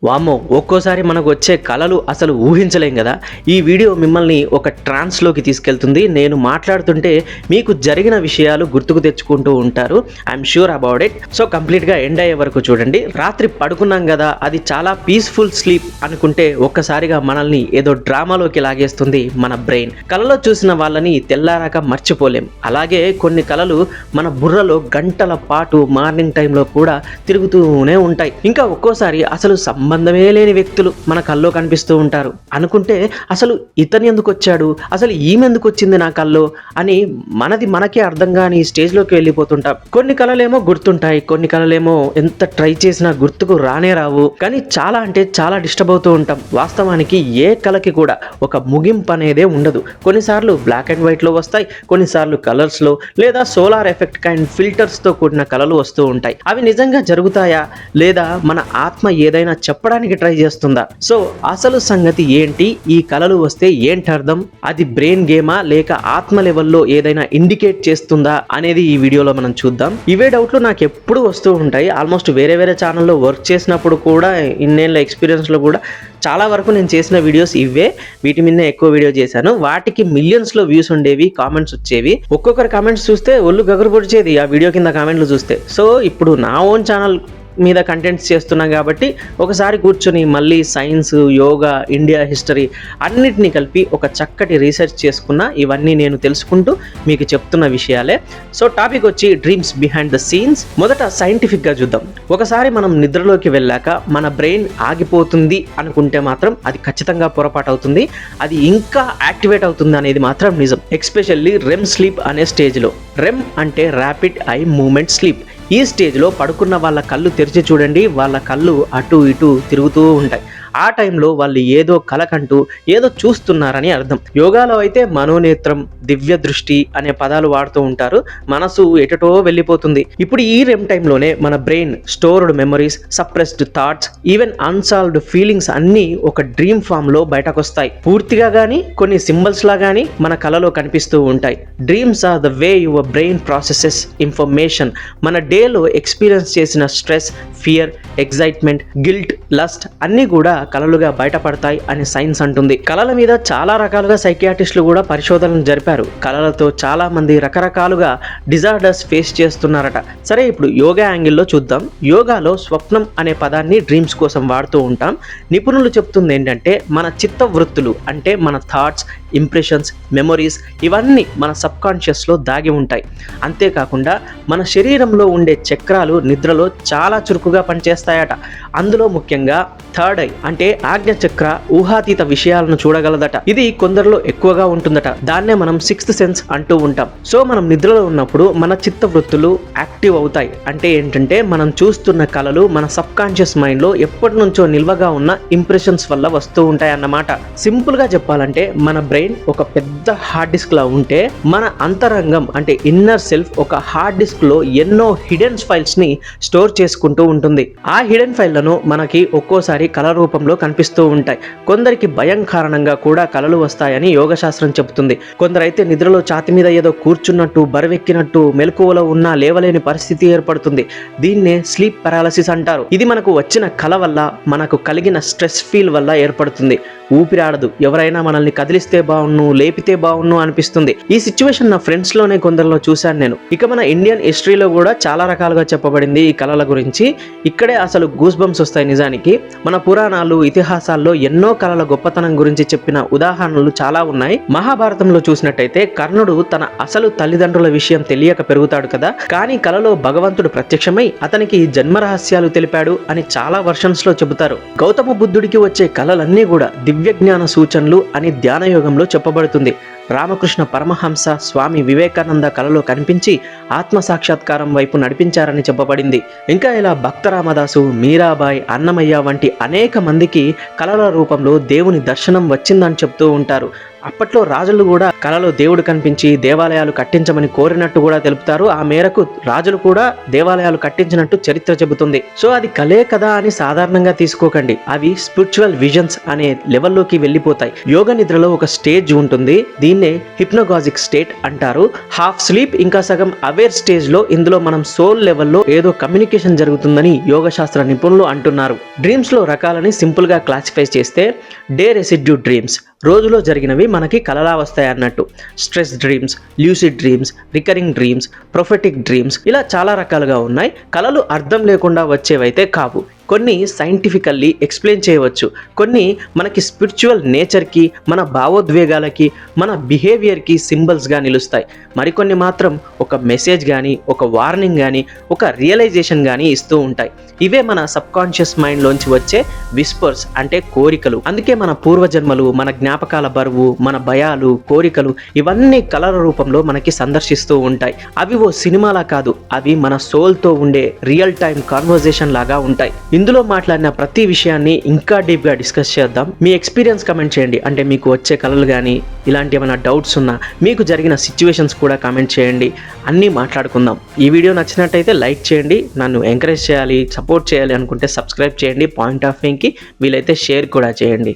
వామ్మో! ఒక్కోసారి మనకు వచ్చే కలలు అసలు ఊహించలేం గదా! ఈ వీడియో మిమ్మల్ని ఒక ట్రాన్స్‌లోకి తీసుకెళ్తుంది. నేను మాట్లాడుతుంటే మీకు జరిగిన విషయాలు గుర్తుకు తెచ్చుకుంటూ ఉంటారు. I'm sure about it. So, కంప్లీట్‌గా ఎండ్ అయ్యే వరకు చూడండి. రాత్రి పడుకున్నాం గదా! అది చాలా పీస్‌ఫుల్ స్లీప్ అనుకుంటే ఒక్కసారిగా మనల్ని ఏదో డ్రామాలోకి లాగేస్తుంది మన బ్రెయిన్. కలలో చూసిన వాళ్ళని తెల్లారాక మర్చిపోలేం. అలాగే కొన్ని కలలు మన బుర్రలో గంటల పాటు మార్నింగ్ టైంలో కూడా తిరుగుతూనే ఉంటాయి. ఇంకా ఒక్కోసారి అసలు సంబంధమే లేని వ్యక్తులు మన కల్లో కనిపిస్తూ ఉంటారు. అనుకుంటే అసలు ఇతను ఎందుకు వచ్చాడు, అసలు ఈమె ఎందుకు వచ్చింది నా కల్లో అని మనది మనకే అర్థం కాని స్టేజ్లోకి వెళ్ళిపోతుంటాం. కొన్ని కలలేమో గుర్తుంటాయి, కొన్ని కలలేమో ఎంత ట్రై చేసినా గుర్తుకు రానే రావు. కానీ చాలా అంటే చాలా డిస్టర్బ్ అవుతూ ఉంటాం. వాస్తవానికి ఏ కలకి కూడా ఒక ముగింపు అనేదే ఉండదు. కొన్నిసార్లు బ్లాక్ అండ్ వైట్లో వస్తాయి, కొన్నిసార్లు కలర్స్లో లేదా సోలార్ ఎఫెక్ట్ కైండ్ ఫిల్టర్స్తో కూడిన కలలు వస్తూ ఉంటాయి. అవి నిజంగా జరుగుతాయా లేదా మన ఆత్మ ఏదైనా చెప్పడానికి ట్రై చేస్తుందా? సో అసలు సంగతి ఏంటి, ఈ కలలు వస్తే ఏంటి అర్థం, అది బ్రెయిన్ గేమా లేక ఆత్మ లెవెల్లో ఏదైనా ఇండికేట్ చేస్తుందా అనేది ఈ వీడియోలో మనం చూద్దాం. ఇవే డౌట్లు నాకు ఎప్పుడు వస్తూ ఉంటాయి. ఆల్మోస్ట్ వేరే ఛానల్లో వర్క్ చేసినప్పుడు కూడా, ఇన్నేళ్ళ ఎక్స్పీరియన్స్లో కూడా చాలా వరకు నేను చేసిన వీడియోస్ ఇవే. వీటి మీద ఎక్కువ వీడియో చేశాను. వాటికి మిలియన్స్లో వ్యూస్ ఉండేవి, కామెంట్స్ వచ్చేవి. ఒక్కొక్కరి కామెంట్స్ చూస్తే ఒళ్ళు గగురు పొడిచేది ఆ వీడియో కింద కామెంట్లు చూస్తే. సో ఇప్పుడు నా ఓన్ ఛానల్ మీద కంటెంట్స్ చేస్తున్నాం కాబట్టి ఒకసారి కూర్చొని మళ్ళీ సైన్స్, యోగా, ఇండియా హిస్టరీ అన్నిటినీ కలిపి ఒక చక్కటి రీసెర్చ్ చేసుకున్న ఇవన్నీ నేను తెలుసుకుంటూ మీకు చెప్తున్న విషయాలే. సో టాపిక్ వచ్చి డ్రీమ్స్ బిహైండ్ ద సీన్స్. మొదట సైంటిఫిక్గా చూద్దాం. ఒకసారి మనం నిద్రలోకి వెళ్ళాక మన బ్రెయిన్ ఆగిపోతుంది అనుకుంటే మాత్రం అది ఖచ్చితంగా పొరపాటు అవుతుంది. అది ఇంకా యాక్టివేట్ అవుతుంది అనేది మాత్రం నిజం. ఎస్పెషల్లీ రెమ్ స్లీప్ అనే స్టేజ్లో. రెమ్ అంటే ర్యాపిడ్ ఐ మూమెంట్ స్లీప్. ఈ స్టేజ్లో పడుకున్న వాళ్ళ కళ్ళు తెరిచి చూడండి, వాళ్ళ కళ్ళు అటు ఇటు తిరుగుతూ ఉంటాయి. ఆ టైంలో వాళ్ళు ఏదో కలకంటూ ఏదో చూస్తున్నారని అర్థం. యోగాలో అయితే మనోనేత్రం, దివ్య దృష్టి అనే పదాలు వాడుతూ ఉంటారు. మనసు ఎటటో వెళ్ళిపోతుంది. ఇప్పుడు ఈ రెమ్ టైంలోనే మన brain stored memories, suppressed thoughts, even unsolved feelings అన్నీ ఒక డ్రీమ్ ఫామ్లో బయటకు వస్తాయి. పూర్తిగా కానీ కొన్ని సింబల్స్ లా కానీ మన కలలో కనిపిస్తూ ఉంటాయి. Dreams are the way your brain processes information. మన డేలో ఎక్స్పీరియన్స్ చేసిన stress, fear, excitement, guilt, lust అన్నీ కూడా కలలుగా బయటపడతాయి అని సైన్స్ అంటుంది. కలల మీద చాలా రకాలుగా సైకియాట్రిస్టులు కూడా పరిశోధనలు జరిపారు. కలలతో చాలా మంది రకరకాలుగా డిజార్డర్స్ ఫేస్ చేస్తున్నారట. సరే, ఇప్పుడు యోగా యాంగిల్లో చూద్దాం. యోగాలో స్వప్నం అనే పదాన్ని డ్రీమ్స్ కోసం వాడుతూ ఉంటాం. నిపుణులు చెప్తుంది ఏంటంటే మన చిత్త వృత్తులు అంటే మన థాట్స్, ఇంప్రెషన్స్, మెమొరీస్ ఇవన్నీ మన సబ్కాన్షియస్లో దాగి ఉంటాయి. అంతేకాకుండా మన శరీరంలో ఉండే చక్రాలు నిద్రలో చాలా చురుకుగా పనిచేస్తాయట. అందులో ముఖ్యంగా థర్డ్ ఐ అంటే ఆజ్ఞ చక్ర ఊహాతీత విషయాలను చూడగలదట. ఇది కొందరిలో ఎక్కువగా ఉంటుందట. దాన్నే మనం సిక్స్త్ సెన్స్ అంటూ ఉంటాం. సో మనం నిద్రలో ఉన్నప్పుడు మన చిత్త వృత్తులు యాక్టివ్ అవుతాయి. అంటే ఏంటంటే మనం చూస్తున్న కలలు మన సబ్కాన్షియస్ మైండ్లో ఎప్పటి నుంచో నిల్వగా ఉన్న ఇంప్రెషన్స్ వల్ల వస్తూ ఉంటాయి అన్నమాట. సింపుల్గా చెప్పాలంటే మన బ్రెయిన్ ఒక పెద్ద హార్డ్ డిస్క్ లా ఉంటే మన అంతరంగం అంటే ఇన్నర్ సెల్ఫ్ ఒక హార్డ్ డిస్క్ లో ఎన్నో హిడెన్ ఫైల్స్ ని స్టోర్ చేసుకుంటూ ఉంటుంది. ఆ హిడెన్ ఫైళ్లను మనకి ఒక్కోసారి కళ రూపంలో కనిపిస్తూ ఉంటాయి. కొందరికి భయం కారణంగా కూడా కలలు వస్తాయని యోగ శాస్త్రం చెబుతుంది. కొందరైతే నిద్రలో ఛాతి మీద ఏదో కూర్చున్నట్టు, బరువెక్కినట్టు, మెలకువలో ఉన్నా లేవలేని పరిస్థితి ఏర్పడుతుంది. దీన్నే స్లీప్ పారాలసిస్ అంటారు. ఇది మనకు వచ్చిన కల వల్ల, మనకు కలిగిన స్ట్రెస్ ఫీల్ వల్ల ఏర్పడుతుంది. ఊపిరాడదు. ఎవరైనా మనల్ని కదిలిస్తే బాగున్ను, లేపితే బాగున్ను అనిపిస్తుంది. ఈ సిచ్యువేషన్ నా ఫ్రెండ్స్ లోనే కొందరిలో చూశాను నేను. ఇక మన ఇండియన్ హిస్టరీలో కూడా చాలా రకాలుగా చెప్పబడింది ఈ కళల గురించి. ఇక్కడే అసలు గూస్ బంప్స్ వస్తాయి. నిజానికి మన పురాణాలు, ఇతిహాసాల్లో ఎన్నో కళల గొప్పతనం గురించి చెప్పిన ఉదాహరణలు చాలా ఉన్నాయి. మహాభారతంలో చూసినట్టయితే కర్ణుడు తన అసలు తల్లిదండ్రుల విషయం తెలియక పెరుగుతాడు కదా, కానీ కలలో భగవంతుడు ప్రత్యక్షమై అతనికి జన్మ రహస్యాలు తెలిపాడు అని చాలా వర్షన్స్ లో చెబుతారు. గౌతమ బుద్ధుడికి వచ్చే కళలన్నీ కూడా దివ్య జ్ఞాన సూచనలు అని ధ్యానయోగంలో చెప్పబడుతుంది. రామకృష్ణ పరమహంస, స్వామి వివేకానంద కలలో కనిపించి ఆత్మ సాక్షాత్కారం వైపు నడిపించారని చెప్పబడింది. ఇంకా ఇలా భక్త రామదాసు, మీరాబాయి, అన్నమయ్య వంటి అనేక మందికి కలల రూపంలో దేవుని దర్శనం వచ్చిందని చెప్తూ ఉంటారు. అప్పట్లో రాజులు కూడా కలలో దేవుడు కనిపించి దేవాలయాలు కట్టించమని కోరినట్టు కూడా తెలుపుతారు. ఆ మేరకు రాజులు కూడా దేవాలయాలు కట్టించినట్టు చరిత్ర చెబుతుంది. సో అది కలే కదా అని సాధారణంగా తీసుకోకండి. అవి స్పిరిచువల్ విజన్స్ అనే లెవెల్లోకి వెళ్ళిపోతాయి. యోగ నిద్రలో ఒక స్టేజ్ ఉంటుంది, దీన్నే హిప్నోగాజిక్ స్టేట్ అంటారు. హాఫ్ స్లీప్ ఇంకా సగం అవేర్ స్టేజ్ లో ఇందులో మనం సోల్ లెవెల్లో ఏదో కమ్యూనికేషన్ జరుగుతుందని యోగ శాస్త్ర నిపుణులు అంటున్నారు. డ్రీమ్స్ లో రకాలని సింపుల్ గా క్లాసిఫై చేస్తే డే రెసిడ్యూ డ్రీమ్స్, రోజులో జరిగినవి మనకి కలలా వస్తాయి అన్నట్టు. Stress dreams, lucid dreams, recurring dreams, prophetic dreams, ఇలా చాలా రకాలుగా ఉన్నాయి. కలలు అర్థం లేకుండా వచ్చేవైతే కావు. కొన్ని సైంటిఫికల్లీ ఎక్స్ప్లెయిన్ చేయవచ్చు, కొన్ని మనకి స్పిరిచువల్ నేచర్కి, మన భావోద్వేగాలకి, మన బిహేవియర్కి సింబల్స్గా నిలుస్తాయి. మరికొన్ని మాత్రం ఒక మెసేజ్ కానీ, ఒక వార్నింగ్ కానీ, ఒక రియలైజేషన్ కానీ ఇస్తూ ఉంటాయి. ఇవే మన సబ్కాన్షియస్ మైండ్లోంచి వచ్చే విస్పర్స్, అంటే కోరికలు. అందుకే మన పూర్వజన్మలు, మన జ్ఞాపకాల బరువు, మన భయాలు, కోరికలు ఇవన్నీ కలల రూపంలో మనకి సందర్శిస్తూ ఉంటాయి. అవి ఓ సినిమాలా కాదు, అవి మన సోల్తో ఉండే రియల్ టైం కాన్వర్జేషన్ లాగా ఉంటాయి. ఇందులో మాట్లాడిన ప్రతి విషయాన్ని ఇంకా డీప్గా డిస్కస్ చేద్దాం. మీ ఎక్స్పీరియన్స్ కమెంట్ చేయండి. అంటే మీకు వచ్చే కలలు కానీ, ఇలాంటి ఏమైనా డౌట్స్ ఉన్నా, మీకు జరిగిన సిచ్యువేషన్స్ కూడా కామెంట్ చేయండి. అన్నీ మాట్లాడుకుందాం. ఈ వీడియో నచ్చినట్టయితే లైక్ చేయండి. నన్ను ఎంకరేజ్ చేయాలి, సపోర్ట్ చేయాలి అనుకుంటే సబ్స్క్రైబ్ చేయండి. పాయింట్ ఆఫ్ వ్యూకి వీలైతే షేర్ కూడా చేయండి.